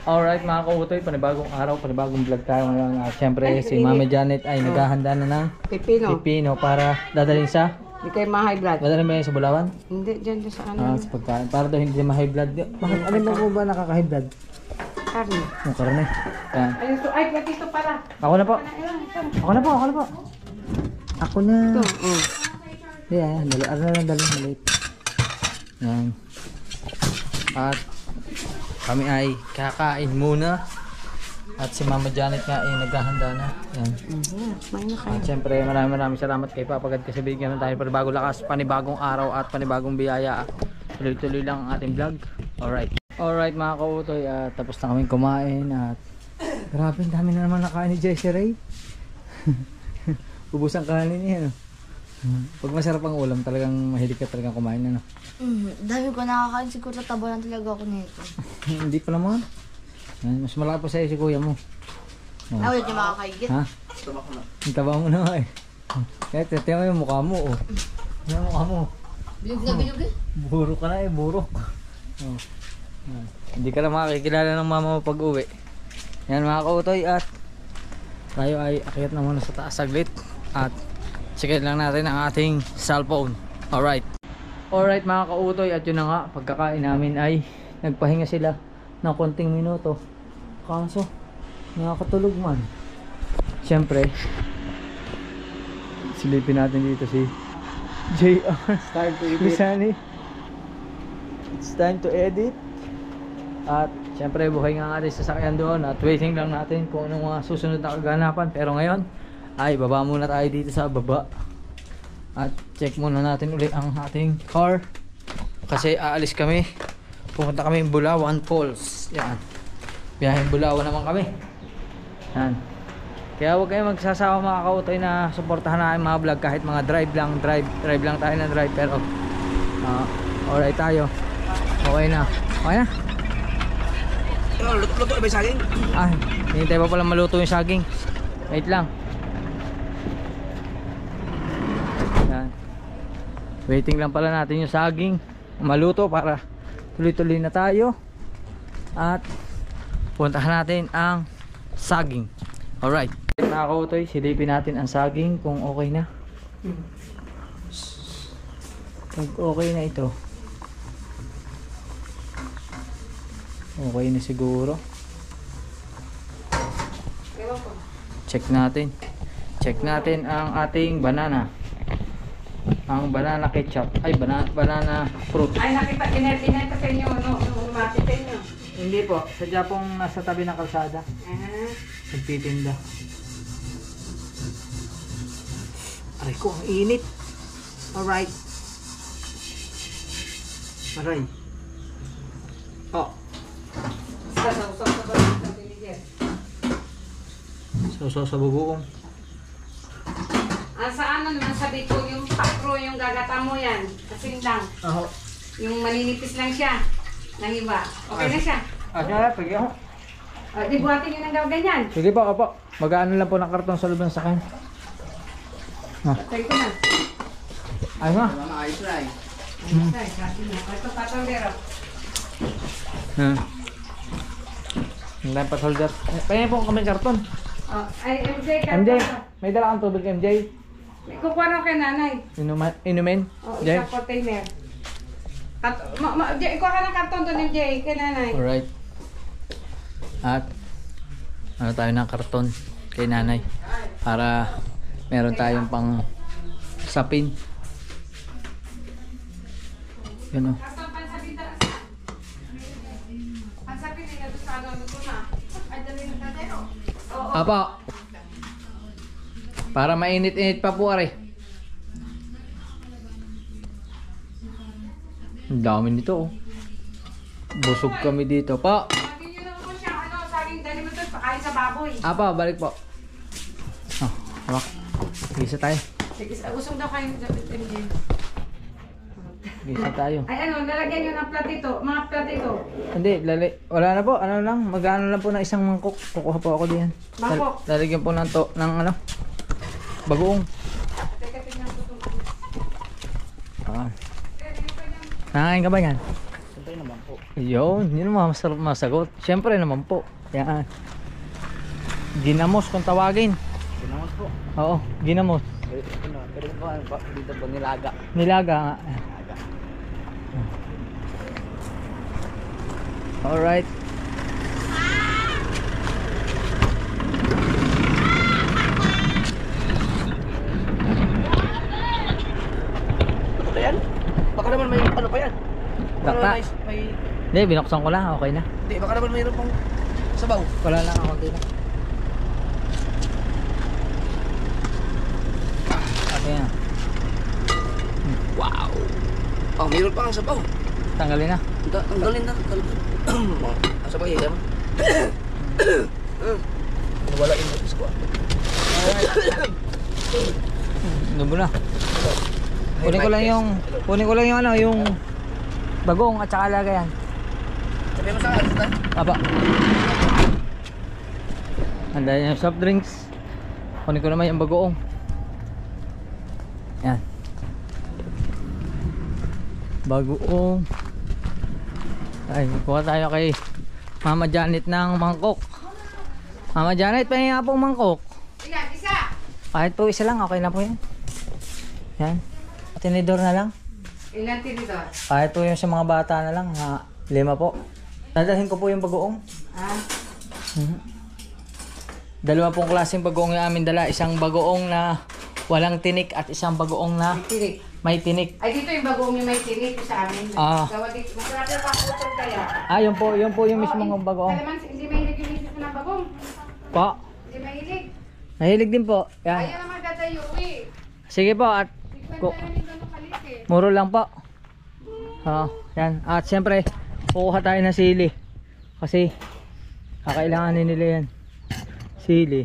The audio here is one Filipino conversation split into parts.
Alright mga kautoy, panibagong araw, panibagong vlog tayo ngayon. At syempre si Mami Janet ay naghahanda na ng pipino para dadalhin sa... Hindi kayo ma-high blood. Dadalhin ba yan sa Bulawan? Hindi, dyan sa ano. Sa pagkain. Para daw hindi ma-high blood. Bakit? Alin ba nakaka-high blood? Karne. Yung karne. Yan. Ay, platito pala. Ako na po. Ako na po. Ako na. Ito. Yeah, dali. Maliit. Yan. At kami ay kakain muna. At si Mama Janet nga ay naghahanda na. Yan. At syempre maraming salamat kay Papa God kasi bigyan na tayo panibagong lakas, panibagong araw at panibagong biyaya. Tuloy-tuloy lang ang ating vlog. Alright mga kautoy, tapos na kami kumain at grabe, ang dami na naman nakain ni Jessie Ray. Ubus ang kanin niya, no? Pag masarap ang ulam, talagang mahilig ka talagang kumain, ano? Dami ko nakakain, siguro taba lang talaga ako nito. Hindi pa naman. Mas malaki pa sa'yo si kuya mo. Ulit niya makakaigit. Ha? Ang taba mo na nga eh. Kaya titiyan mo yung mukha mo, oh. Yung mukha mo. Bilog na bilog eh. Burok ka na eh, burok. Hindi ka na makikilala ng mama mo pag uwi. Yan mga kautoy, at tayo ay akyat na muna sa taas saglit at check lang natin ang ating cellphone. Alright mga kautoy, at yun na nga, pagkakain namin ay nagpahinga sila ng konting minuto, kaso nakakatulog man. Siyempre silipin natin dito si JR. It's time to edit. At syempre buhay nga natin sa sasakyan doon at waiting lang natin kung anong mga susunod na kaganapan. Pero ngayon ay baba muna tayo dito sa baba at check muna natin ulit ang ating car kasi aalis kami, pupunta kami Bulawan Falls. Yan, biyaheng Bulawan naman kami. Yan, kaya huwag kayong magsasawa mga kautoy na suportahan natin mga vlog kahit mga drive lang tayo ng drive. Pero alright tayo, okay na. Luto na ba yung saging? Ay, hinintay pa pala maluto yung saging. Wait lang. Yan. Waiting lang pala natin yung saging maluto para tuloy-tuloy na tayo. At puntahan natin ang saging. Alright. Mga kautoy, silipin natin ang saging kung okay na. Pag okay na ito, okay na siguro. Check natin ang ating banana. Ang banana ketchup. Ay, banana fruit. Ay, nakita, inert sa inyo, umati sa inyo. Hindi po, sadya pong nasa tabi ng kalsada. Nagtitinda. Aray ko, ang init. Alright. Aray. Oh. Sausaw sa bagoong. Sa ano naman sabi ko, yung pakro, yung gagata mo yan. Kasing lang. Yung maninipis lang siya. Nang iba. Okay na siya. Siya, pwede ako. Di buhatin nyo ng daw ganyan. Sige po, opo. Mag-ano lang po ng karton sa loob ng sakyan. Say ko na. Ayos na. Ayos na. Ito patolero. Ang dami pa soldier. Pahingin po kami karton. Ay, MJ, karton. MJ, may dala kang tubig MJ. Kukuha na kay nanay. Inumin? Isang container. Ikuha ka ng karton doon MJ, kay nanay. Alright. At ano tayo ng karton kay nanay para meron tayong pang sapin. Yan o. Apa. Para mainit-init pa po are. Ang dami nito oh. Busog kami dito pa. Apa, balik po. Hawak. Gisa tayo. Usong daw kayo MJ. Gisa tayo. Ay ano, lalagyan nyo ng platito, mga platito. Hindi, wala na po. Ano lang, mag-ano lang po ng isang mangkok. Kukuha po ako diyan. Mangkok? Lalagyan po ng ano, bagoong. Teka, tingnan ko ito. Nakain ka ba yan? Siyempre naman po. Yun, yun ang masarap masagot. Siyempre naman po. Yan. Ginamos kung tawagin. Ginamos po. Oo, ginamos. Pero dito po nilaga. Nilaga nga. Alright. Ano ba yan? Baka naman may ano pa yan? Baka Baka. naman may... Hindi, binuksan ko lang. Okay na. Hindi, baka naman mayroon pang sabaw. Wala lang ako dito. Okay na. Wow! Oh, mayroon pang sabaw. Tanggalin na. Tanggalin na. Ang sabaw yan. Wala yung notice ko. Nubo na. Kunin ko lang yung ano, yung bagong at saka lagayan. Sabi mo sa akin, ta? Apa. Handa yung soft drinks. Kunin ko naman yung bagoong. Yan. Bagoong. Ay, kuha tayo kay Mama Janet ng mangkok. Mama Janet, pahingi nga pong mangkok. Ilan, isa. Kahit po isa lang, okay na po yan. Yan. Tinidor na lang. Ilan tinidor? Kahit po yung sa mga bata na lang, 5 po. Dadalhin ko po yung bagoong. Ah, Dalawa pong klaseng bagoong yung amin dala. Isang bagoong na walang tinik at isang bagoong na tinik. may tinik. Ay, dito yung bagoong yung may tinik sa amin. Ah. Gawa dito. Masarap yung pakutol kaya. Yun po yung mismong bagoong. Kalaman, hindi mahilig yung misis ng bagoong. Po. Hindi mahilig. Mahilig din po. Yan. Ayaw naman dadayo eh. Sige po at Kwenta yun yung gano'ng kalit eh. muro lang po. Yan. At siyempre, kukuha tayo ng sili. Kasi kakailanganin nila yan. Sili.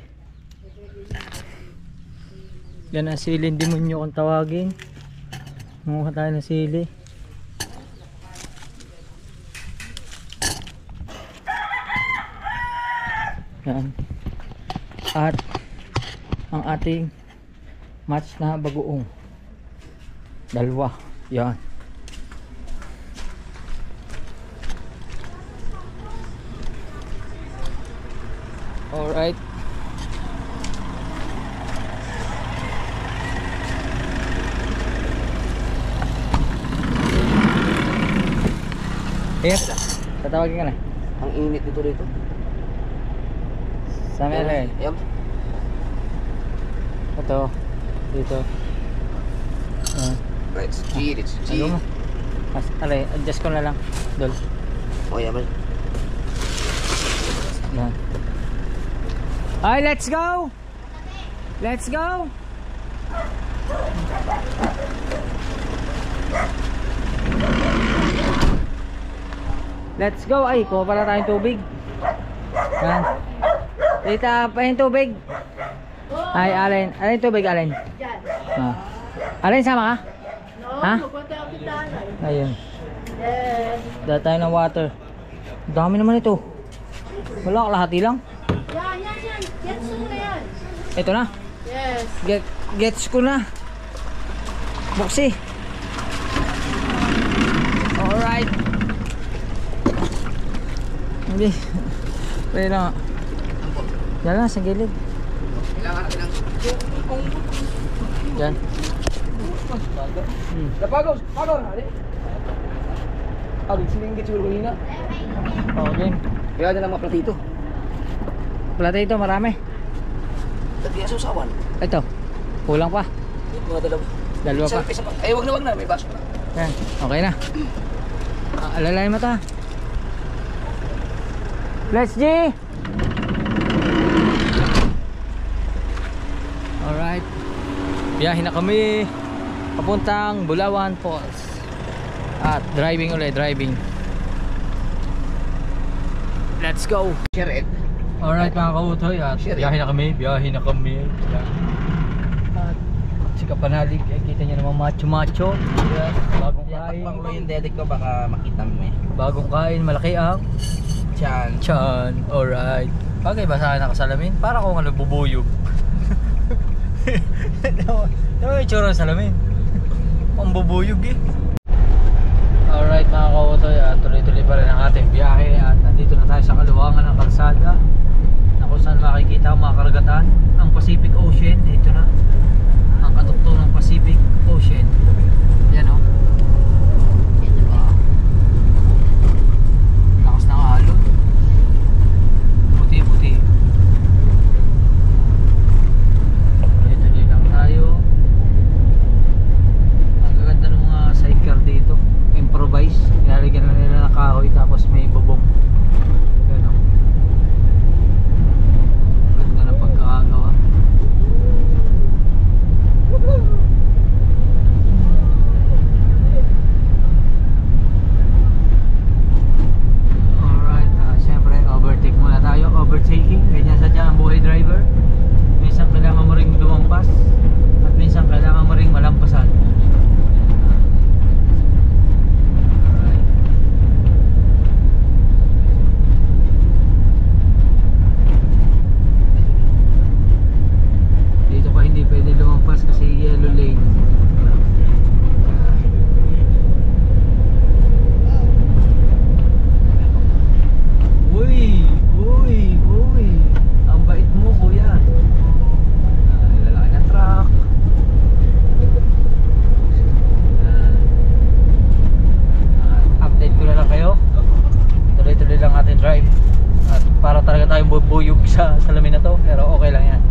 Yan ang siling demonyo kung tawagin. Kukuha tayo ng sili. Yan. At ang ating match na bagoong. Dalawa. Yan. Alright. Ayan. Tatawagin ka na. Ang init dito dito. Saan ka na? Yan. Ito. Dito. Let's cheat, it's Ano cheat. mo? Adjust ko na lang. Dol. Oh, yeah, man. Yan. Ay, let's go! Let's go! Let's go! Ay, kuha pala tayong tubig. Yan. Tita, pa yung tubig. Ay, Alin. Alin tubig, Alin? Diyan. Alin, sama ka? No, Ha? magpunta ako kita. Ayun. Yes. Dala tayo ng water. Dami naman ito. Wala, kalahati lang. Yan. Gets mo na yan. Ito na. Yes. Gets ko na. Buksi. Alright. Hindi. Pwede na. Yan lang, sa gilid. Kailangan natin ng... Yan. Napagaw! Pagaw na, ali. Abig, siningit siguro kanina. Okay. Kaya na lang mga platito. Plata ito, marami. Dati nga sausawan. Ito. Kulang pa. Mga dalawa. Dalawa pa. Isa pa. Ay, wag na. May baso na. Yan. Okay na. Alalay mo ta. Let's G! Alright. Biyahe na kami papuntang Bulawan Falls. At driving ulit, driving. Let's go! Share it. Alright mga kautoy, at biyahe na kami. At si Kapanalig, kita nyo naman macho-macho. Yes, bagong kain. Pagpangulo yung dedik ko, baka makita mo eh. Bagong kain, malaki ang Chan. Chan. Alright. Bagay ba sa nakasalamin? Para kung ano, bubuyog. Ito yung itsura ng salamin. Ang bubuyog eh. Alright. Alright mga kautoy, tuloy-tuloy pa rin ang ating biyahe at nandito na tayo sa kaluwangan ng kalsada na kung saan makikita ang mga karagatan, ang Pacific Ocean. Ito na ang katukto ng Pacific Ocean. Yan o. Lakas ng alon, puti-puti. Tuloy-tuloy lang tayo. Ang gaganda ng mga sidecar dito, improvise, nilalagyan na nila ng kahoy tapos may bubong. Yan o, ganda ng pagkakagawa. Alright, syempre overtake muna tayo. Overtaking, ganyan sadya ang buhay driver. Minsan kailangan mo ring lumampas at minsan kailangan mo ring malampasan. Alright. Dito pa hindi pwede lumampas kasi yellow lane. Uy, uy, uy. Ang bait mo, kuya. Lalaki ng truck. Update ko na lang kayo. Tuloy-tuloy lang ating drive. At para talaga tayong bubuyog sa salamin na to. Pero okay lang yan.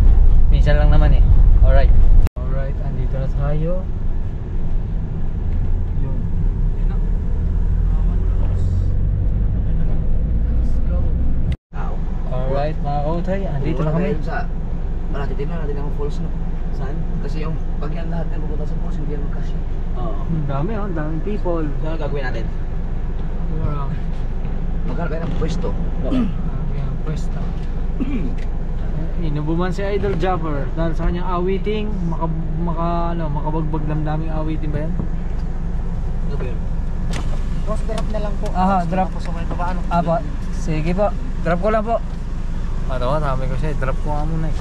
Minsan lang naman eh. Alright. Alright, andito na tayo. Yun. Let's go. Alright mga kautay, andito na kami. Sa malapit din na natin ang falls, no? Saan? Kasi yung pag yan lahat na pupunta sa falls, hindi yan magkasya. Oo. Ang dami oh, ang daming people. Saan ang gagawin natin? Magkano kayo ng pwesto? Ang pwesto. Inubuman si Idol Jumper dahil sa kanyang awiting, makabagbag damdaming awiting ba yan? Ano ba yun? Boss, drop na lang po. Aha, drop. Sa may babaan. Apo, sige po. Drop ko lang po. Ano ko, sabi ko siya, drop ko nga muna eh.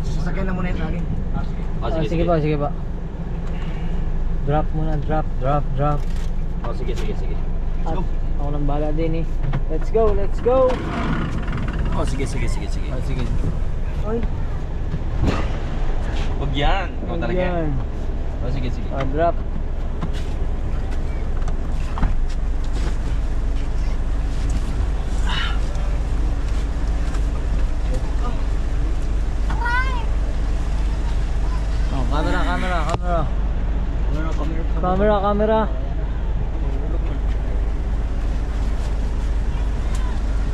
Sasakyan lang muna yun sa akin. Sige po, sige po. Drop muna, drop. Oh, sige. At ako nang bahala din eh. Let's go. Oh, sige. Oh, sige. Oy, Huwag yan. Ikaw talaga. yan. Oh, sige. Oh, drop. Oh, camera.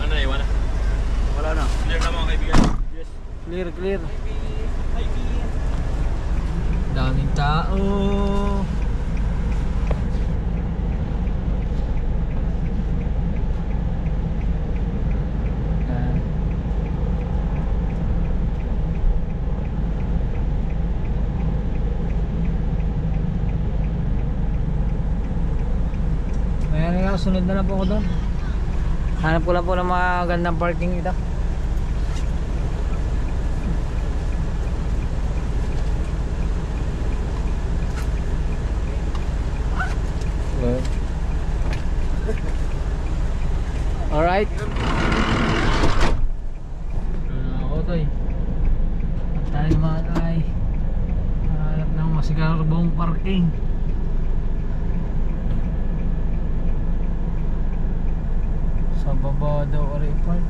Ano na, iwan na? Wala na. Clear na mga kaibigan. Yes. Clear. Daming tao. Ayan nga, sunod na lang po ako doon. Hanap ko lang po ng mga gandang parking ito. Alright. Ako to eh. Tayo mga tay. Hanap ng masigarbong parking. Sa baba daw or i-park.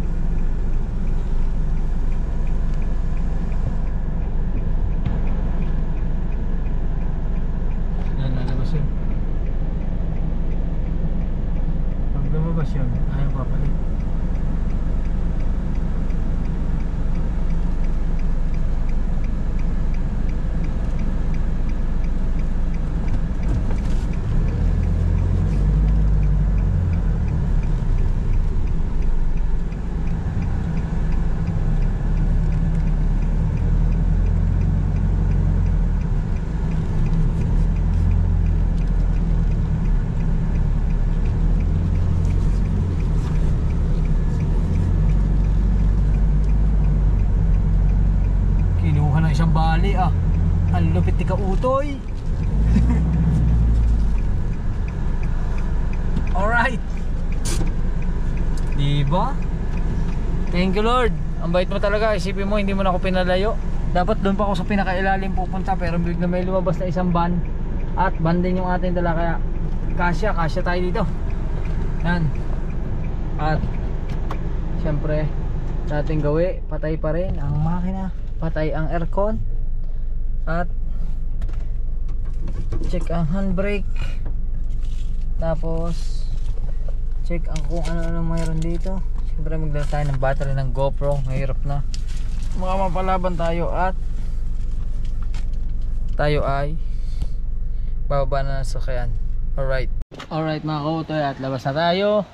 Yan, lalabas yun. Pag lumabas yun, ayaw papalit. Isang bali ah. Ang lupit ni Kautoy. Diba? Thank you Lord. Ang bait mo talaga. Isipin mo, hindi mo na ako pinalayo. Dapat doon pa ako sa pinakailalim pupunta, pero bigla may lumabas na isang van. At van din yung ating dala, kaya kasya tayo dito. Yan. At syempre sa ating gawi, patay pa rin ang makina, patay ang aircon, at check ang handbrake, tapos check ang kung ano-ano mayroon dito. Syempre magdala tayo ng battery ng GoPro, mahirap na, mga mapalaban tayo, at tayo ay bababa na sa sakyan. Alright mga kautoy, at labas na tayo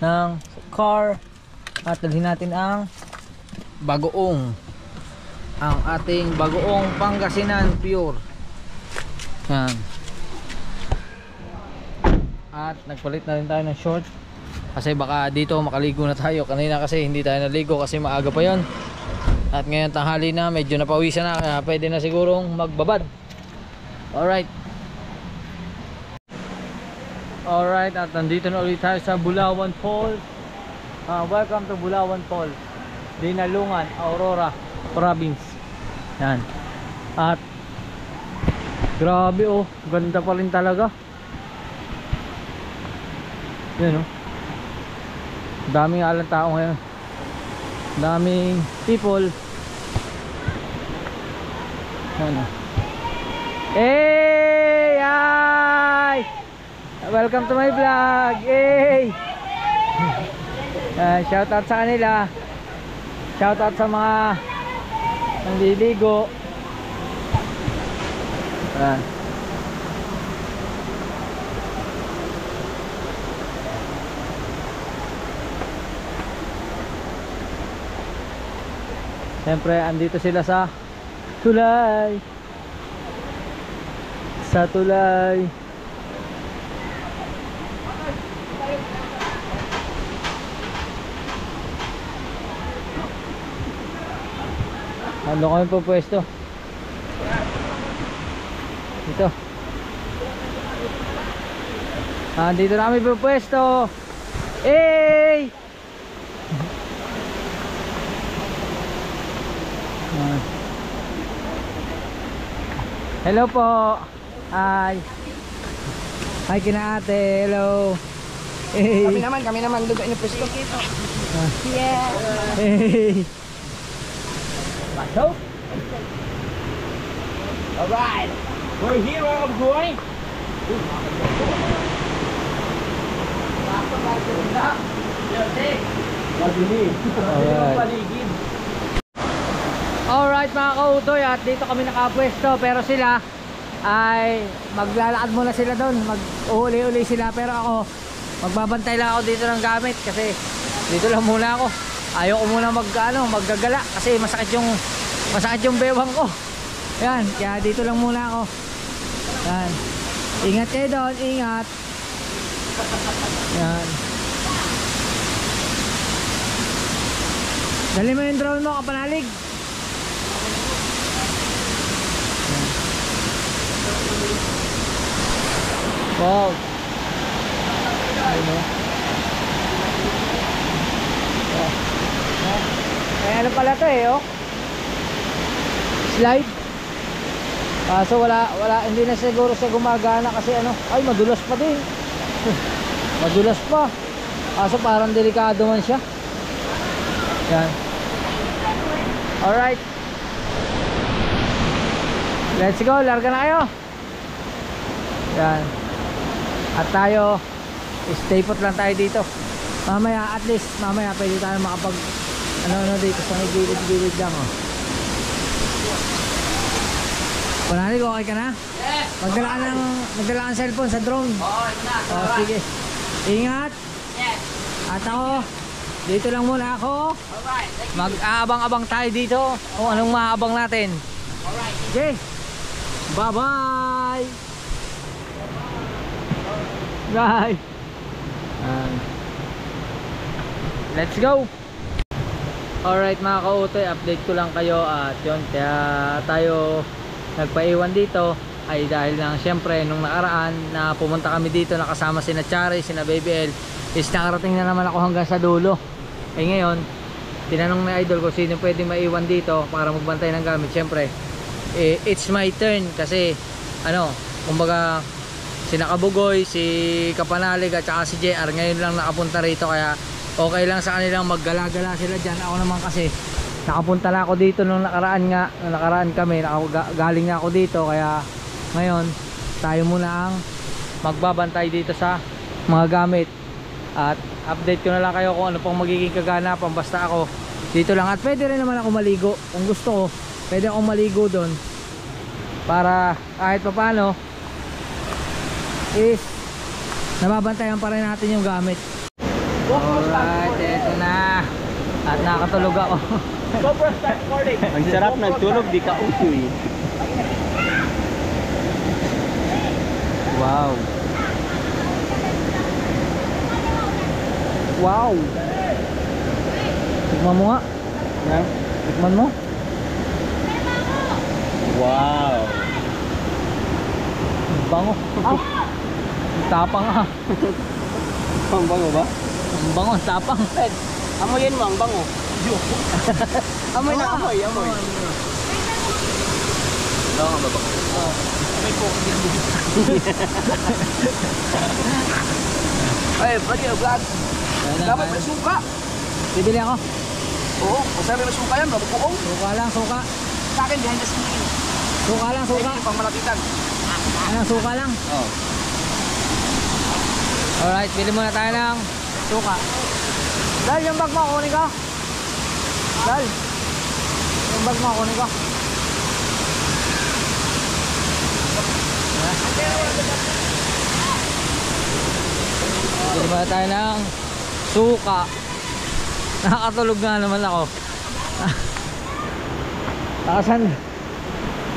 ng car at dalhin natin ang bagoong, ang ating bagoong Pangasinan Pure. Yan. At nagpalit na rin tayo ng short kasi baka dito makaligo na tayo. Kanina kasi hindi tayo naligo kasi maaga pa yon. At ngayon tanghali na, medyo napawisan na, kaya pwede na sigurong magbabad. Alright, at nandito na ulit tayo sa Bulawan Falls. Welcome to Bulawan Falls, Dinalungan, Aurora Province. Yan. At grabe, oh, ganda pa rin talaga. Yan, oh. Daming alang tao ngayon. Daming people. Yan, oh. Hey! Hi! Welcome to my vlog. Hey! Shout out sa kanila. Shout out sa mga nandiligo. Siyempre andito sila sa tulay. Sa tulay. Ano kami po pwesto? Dito. Dito na kami po pwesto. Hey! Hello po. Hi. Hi kina ate. Hello. Hey. Kami naman doon na pwesto. Yeah. Hey. So, alright, we're here I'm going. Alright mga kautoy, at dito kami nakapwesto, pero sila ay maglalakad muna sila doon, mag-uli-uli sila, pero ako magbabantay lang ako dito ng gamit kasi dito lang muna ako. Ayaw ko muna maggagala kasi masakit yung bewang ko. Yan, kaya dito lang muna ako. Yan. Ingat kayo doon, ingat. Yan. Dali mo yung drone mo, kapanalig. Wow. Ano? Ano pala to oh. Slide. So wala, hindi na siguro siya gumagana kasi ay madulas pa din. Madulas pa. So parang delikado man siya. Yan. Alright. Let's go, larga na kayo. Yan. At tayo, stay put lang tayo dito. Mamaya, at least mamaya pwede tayo makapag dito sa gilid-gilid lang Panalig, okay ka na? Yes! Magdala ka ng cellphone sa drone. Sige. Ingat. Yes. At ako, dito lang muna ako. Alright. Mag-aabang-abang tayo dito kung anong maabang natin. Alright. Okay. Bye-bye. Bye. Let's go. Alright mga kautoy, update ko lang kayo at yun, kaya tayo nagpaiwan dito ay dahil lang syempre nung nakaraan na pumunta kami dito nakasama sina Chari, sina Baby L, is nakarating na naman ako hanggang sa dulo. Eh ngayon, tinanong na idol ko sino pwede maiwan dito para magbantay ng gamit. Siyempre, it's my turn kasi ano, kumbaga si Nakabugoy, si Kapanalig at saka si JR ngayon lang nakapunta rito, kaya okay lang sa kanilang maggala-gala sila dyan. Ako naman kasi nakapunta na ako dito nung nakaraan kami, galing na ako dito, kaya ngayon tayo muna ang magbabantay dito sa mga gamit at update ko na lang kayo kung ano pong magiging kaganapan. Basta ako dito lang, at pwede rin naman ako maligo kung gusto ko, pwede akong maligo doon para kahit pa paano is nababantayan pa rin natin yung gamit. Alright, eto na at nakatulog ako. Ang sarap nagtulog, di ka utoy. Wow. Wow. Tikman mo nga. Yeah. Tikman mo. Wow. Bango. Ang tapang ah. Ang bango ba? Ang bango, tapang. Amoyin mo, ang bango. Amoy na, amoy. Amoy nga ba ba? Amoy po ko din. Ay, pwede yung vlog. Dapat may suka. Bibili ako. Oo, masarap may suka yan, mabubuong. Suka lang, suka. Sa akin, behind the scene. Suka lang, suka. Pang malapitan. Ano, suka lang. Oo. Alright, bili muna tayo ng suka. Dal, yung bag mo, kunin ko. Dal, yung bag mo, kunin ko. Bili muna tayo ng suka. Nakakatulog nga naman ako. Nakasan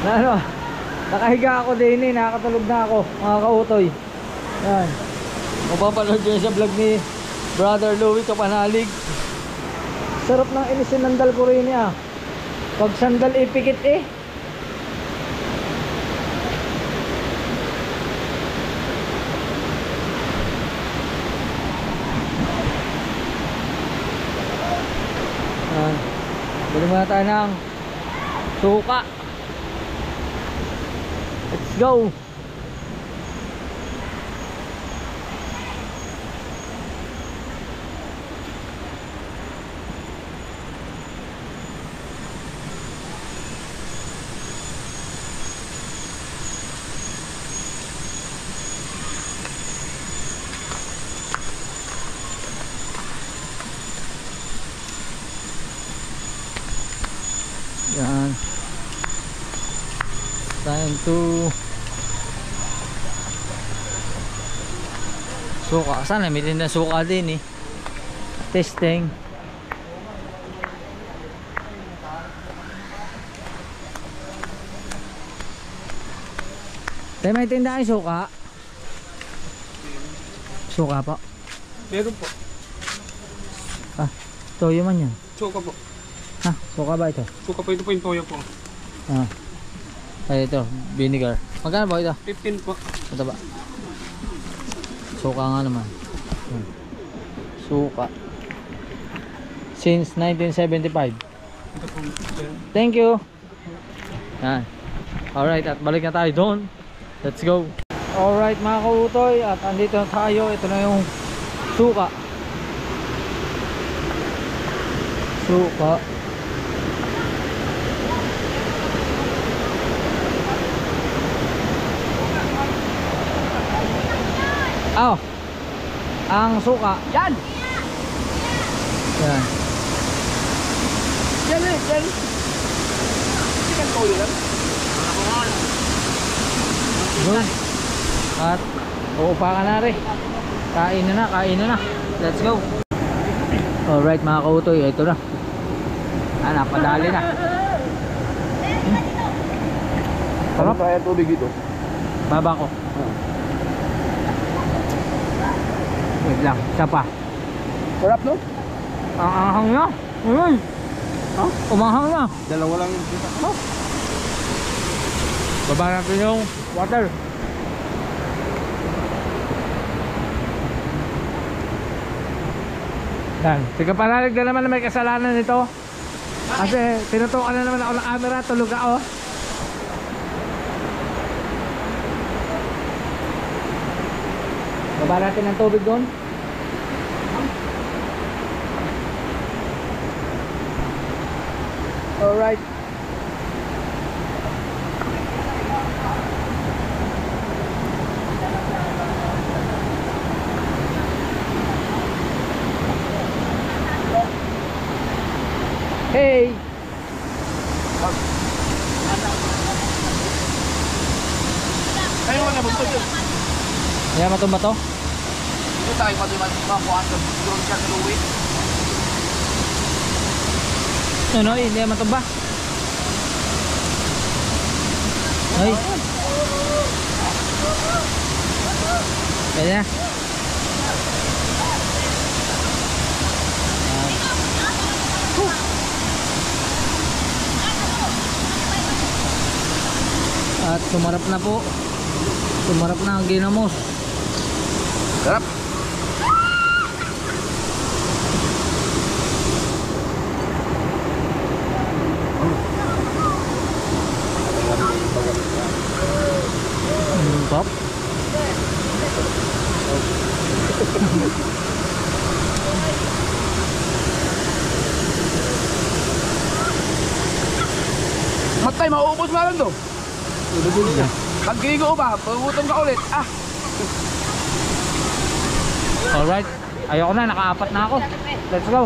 na ano, nakahiga ako din eh, nakakatulog na ako mga kautoy. Yan, mapapanood nyo sa vlog ni Brother Louie Kapanalig. Sarap ng inisinandal ko rin niya. Pag sandal ipikit eh. Yan, bili muna tayo ng suka. Let's go. Yan, time to suka. Sana may tinda suka din eh. Testing. Tayo may tinda ay suka. Suka po. Meron po. Ah, toyo man yan. Suka po. Ha, suka ba ito? Suka po, ito po yung toyo po. Ah. Ay ito, vinegar. Magkano ba ito? 15 po. Ito ba? Suka nga naman. Suka. Since 1975. Ito po. Thank you. Yan. Alright, at balik na tayo doon. Let's go. Alright mga kautoy, at andito na tayo. Ito na yung suka. Suka. Oh, ang suka. Yan! Yan. Yan! Chicken toyo lang. Good. At uupa ka na rin. Kain na na. Let's go. Alright mga kautoy, ito na. Napadali na. Sarap kaya tubig dito. Baba ko. Wait lang, isa pa. Sarap no? Ang anghang na. Ayun. Ha? Umanghang na. Dalawa lang yung kita. Oh. Baba natin yung water. Yan. Sige, panalig na naman na may kasalanan nito. Kasi tinutukan na naman ako ng camera, tulog ako. Baba natin ang tubig doon. Alright. Hey! Kayo nga nabuntot yun. Kaya matumba to? Ito tayo matuman makuhaan doon. Doon siya niluwi. Ano, hindi matumba. Ay. Kaya na. At sumarap na po. Sumarap na ang ginamos. Sarap. Pop. Matay, mauubos mo lang doon. Pag-gigo ba? Pagutom ka ulit. Ah! Alright. Ayoko na, nakaapat na ako. Let's go.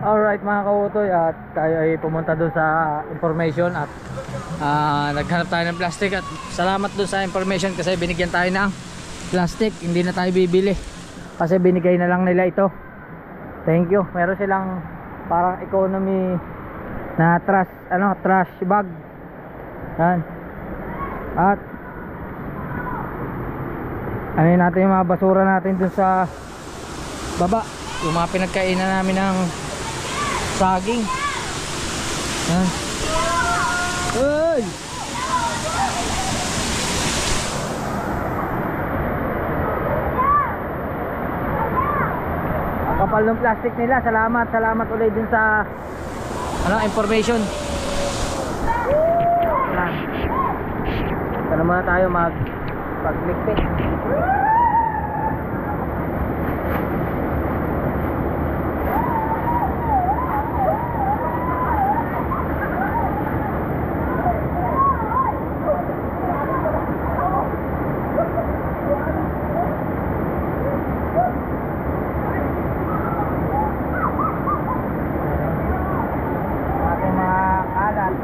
Alright mga kautoy, at tayo ay pumunta doon sa information at naghanap tayo ng plastic at salamat doon sa information kasi binigyan tayo ng plastic. Hindi na tayo bibili kasi binigay na lang nila ito. Thank you. Meron silang parang economy na trash bag. Yan. At ano natin yung mga basura natin dun sa baba, yung mga pinagkainan namin ng saging. Yan. Uy! Ang kapal ng plastic nila. Salamat ulit dun sa information. Yan. Sana muna tayo paglikpit. Ating mga kalat.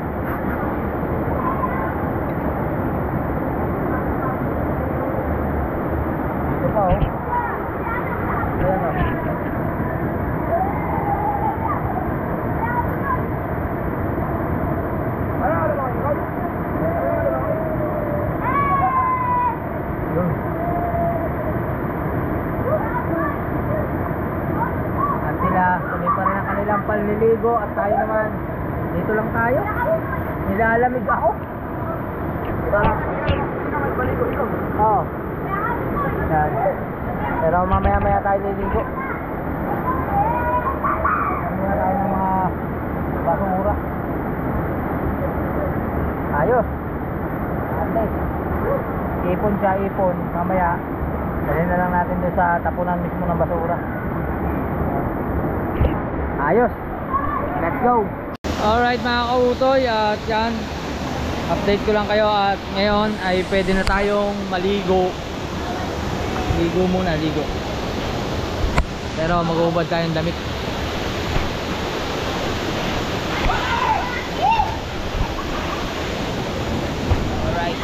Panliligo at tayo naman dito lang tayo. Nilalamig ako. Oo. Yan. Pero mamaya tayo liligo. Mamaya tayo ng mga basura. Ayos. Ate. Ipon siya, ipon. Mamaya dalhin na lang natin doon sa tapunan mismo ng basura. Ayos. Let's go. Alright mga kautoy, at yan, update ko lang kayo at ngayon ay pwede na tayong maligo. Ligo muna, ligo. Pero mag-uubad tayong damit. Alright.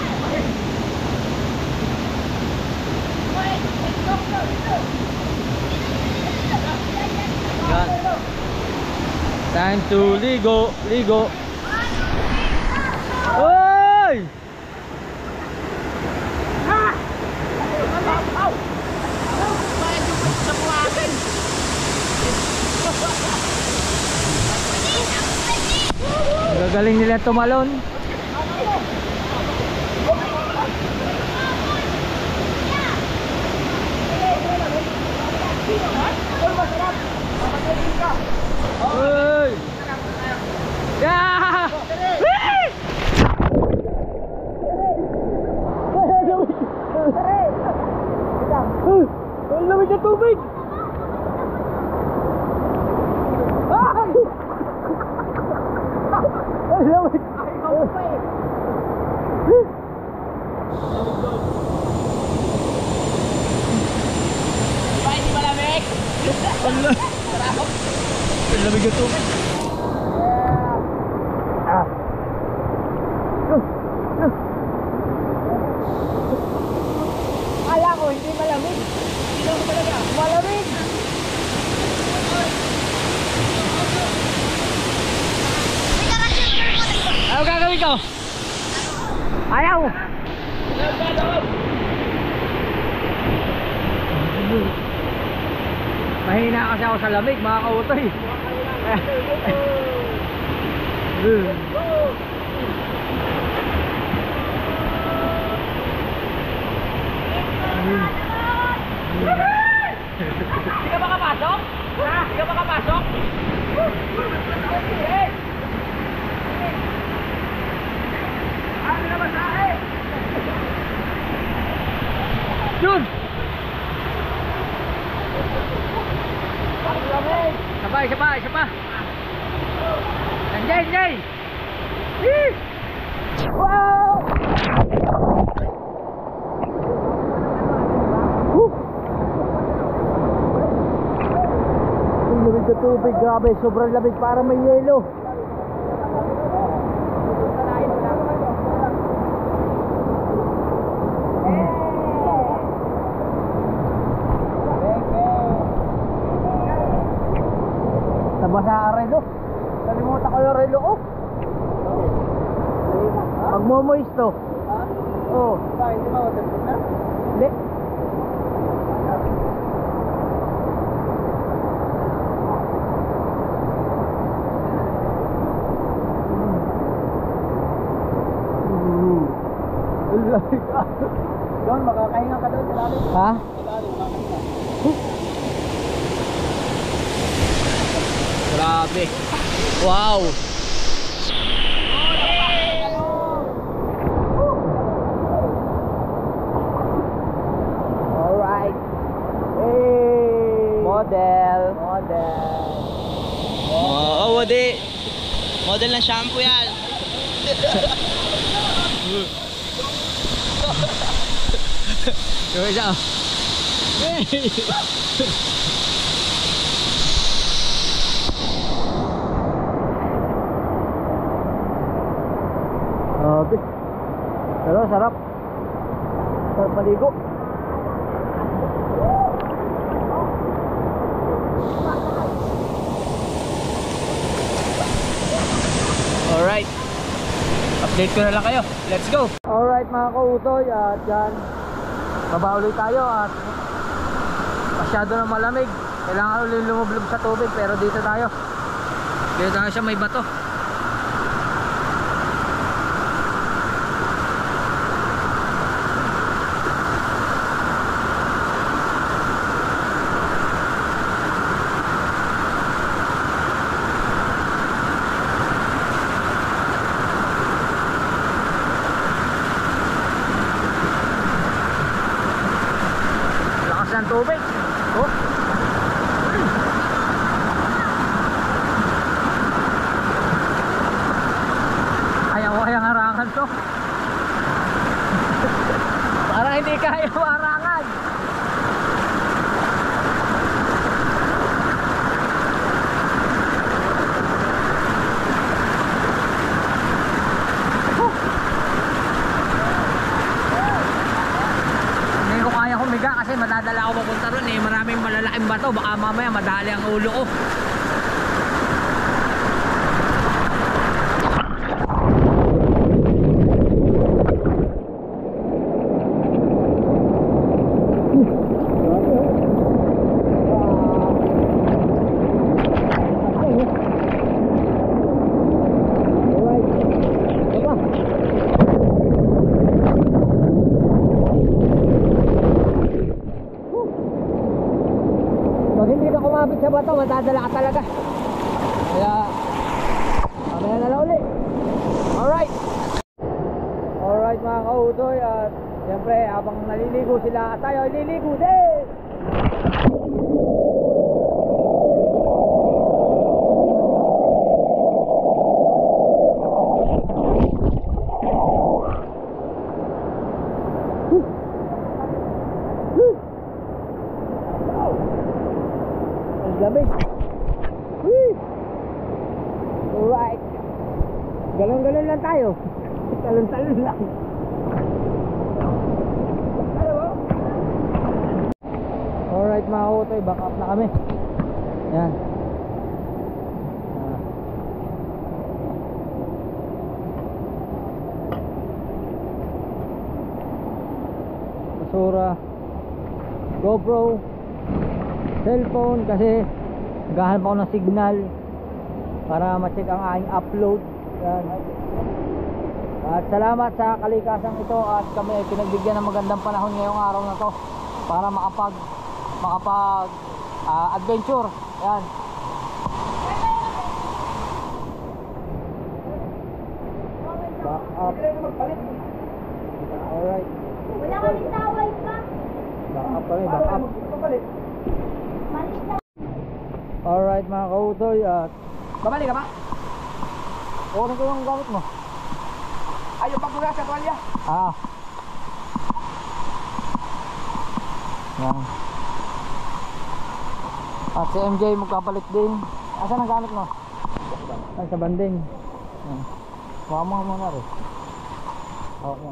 Yan. Time to ligo, ligo. Oy! Gagaling nila tumalon. Wala. Ang lamig ang tubig. Kala ko hindi malamig. Hindi ko talaga. Malamig. Ano gagawin ko? Ayaw! Mahina kasi ako sa lamig, mga kautoy. Hindi ka makapasok? Hindi ka makapasok? Yun! Isa pa! Anjay! Wow! Ang lamig na tubig, grabe, sobrang lamig, parang may yelo. Nabasa ang relo. Nalimutan ko yung relo ko. Magmo-moist to. Oo. Hindi ba waterproof na? Hindi. Doon, makakahinga ka doon sa lalim. Ha? Sa lalim, makakahinga. Grabe. Wow. Alright. Hey. Model. Oo, wadi. Model ng shampoo yan. Yung isa. Grabe. Pero sarap. Sarap maligo. Alright. Update ko na lang kayo. Let's go. Alright mga kautoy, at yan. Baba ulit tayo at masyado na malamig. Kailangan ulit lumublob sa tubig, pero dito tayo. Dito tayo sa may bato. Ng tubig. Oh. Ayaw harangan to. Para hindi kaya harangan. Kasi madadala ako papunta ron eh. Maraming malalaking bato. Baka mamaya madali ang ulo ko. Sa bato, madadala ka talaga. Kaya mamaya na lang uli. Alright mga kautoy, at siyempre habang naliligo sila, tayo liligo din. lamig. Whee! Alright. Galon-galon lang tayo. Talon-talon lang. Alright mga kutoy, back up na kami. Yan. Basura, GoPro, cellphone kasi gahan pa ako ng signal para ma-check ang aking upload. Yan. At salamat sa kalikasang ito at kami ay pinagbigyan ng magandang panahon ngayong araw na to para makapag adventure. Yan. Back up. Alright. Wala kaming tawal pa. Back up kami, back up. Alright mga kautoy at Babalik ka ba? oras ko yung gamit mo. Ay, yung pagbuga sa tuwalya. Ah. Yan. At si MJ magkapalit din. Asan ang gamit mo? Ay, sa banding. Yan. Mama mo na rin. Oo.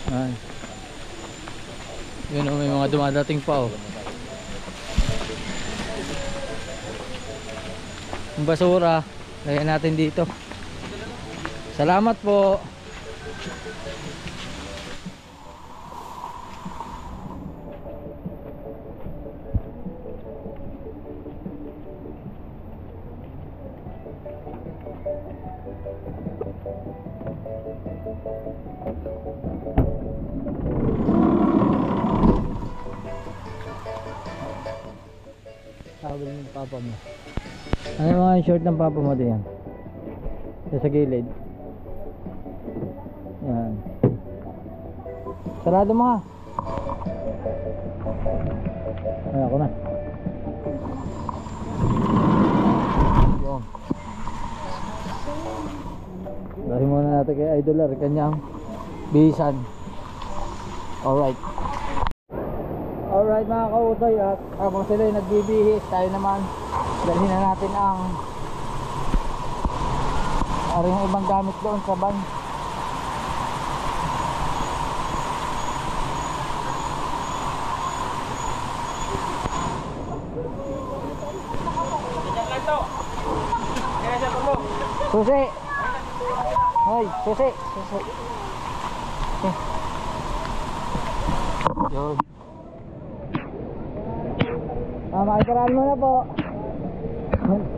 Yan. Yun o, may mga dumadating pa o. Yung basura, lagyan natin dito. Salamat po. Tawag ng papa mo. Ano yung mga short ng papa mo diyan? Sa gilid. Yan. Sarado mo ha. Ay, ako na. Yun. Dari muna natin kay Idolar, kanyang bihisan. Alright. Alright mga kautoy, at habang sila ay nagbibihis, tayo naman dalhin na natin ang ibang gamit doon sa van. Susi! Hoy, susi! Susi! Yun. Makikaraan mo na po.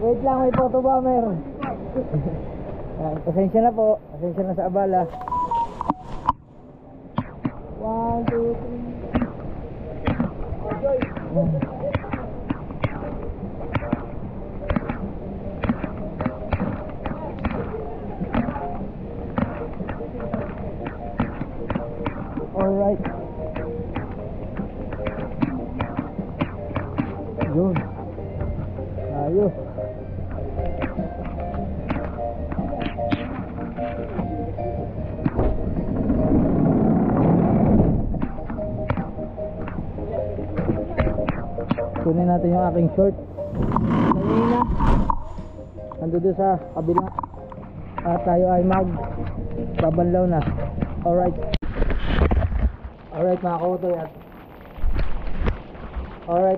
Wait lang, may photo bomber. Pasensya na po. Pasensya na sa abala. 1, 2, 3. Alright. Yun. Ayos. Kunin natin yung aking short. Kanina ando doon sa kabila at tayo ay babanlaw na. Alright. Alright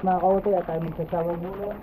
mga kautoy at tayo magsasawag muna.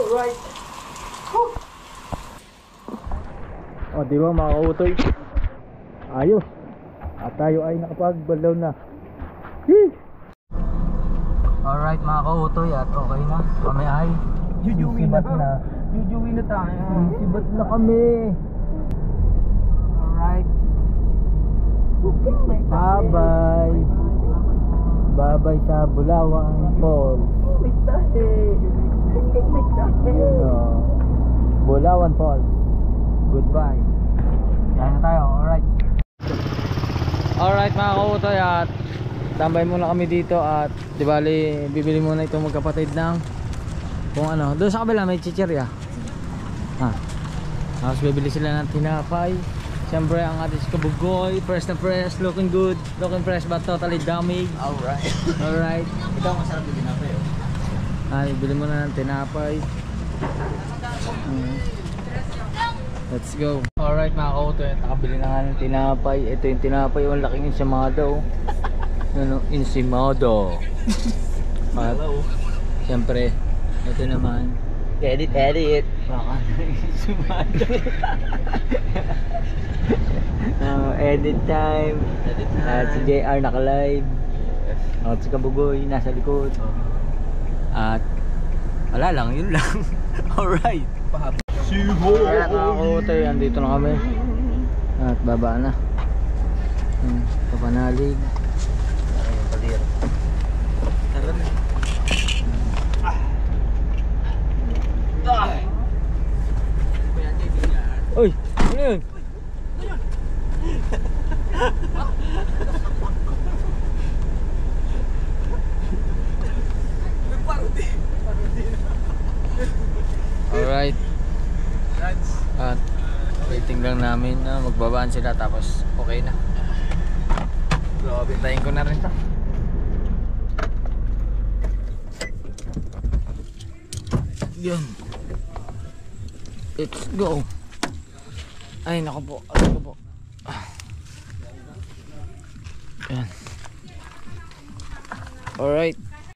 Alright. O, di ba mga kautoy? Ayos. At tayo ay nakapagbalaw na. Yee! Alright mga kautoy, at okay na. Kami ay sisibat na. Jujuwi na tayo. Sisibat na kami. Alright. Bye-bye. Bye-bye sa Bulawan Falls. Yun, oh. Bulawan Falls. Goodbye. Yan na tayo. Alright. Alright mga kautoy, at tambay muna kami dito at di bali bibili muna itong magkapatid ng kung ano. Doon sa kabila may chichirya. Tapos bibili sila ng tinapay. Siyempre ang ating kabugoy, fresh na fresh, looking good, looking fresh but totally damaged. Alright. Alright. Ikaw masarap yung tinapay oh. Bibili muna ng tinapay. Let's go. Alright mga kautoy, nakabili na nga ng tinapay. Ito yung tinapay, yung laking ensimado. Ensimado. At siyempre, ito naman. Edit. Baka ensimado. Edit time. At si JR naka-live. At si Kabugoy nasa likod. At wala lang, yun lang. Alright. Alright mga kautoy, andito na kami. At baba na. Papanalig. Uy, ano yun? Alright. At waiting lang namin na magbabaan sila tapos okay na. Grabe, tayin ko na rin to. Yun. Let's go. Ay naku po, Yan. Alright.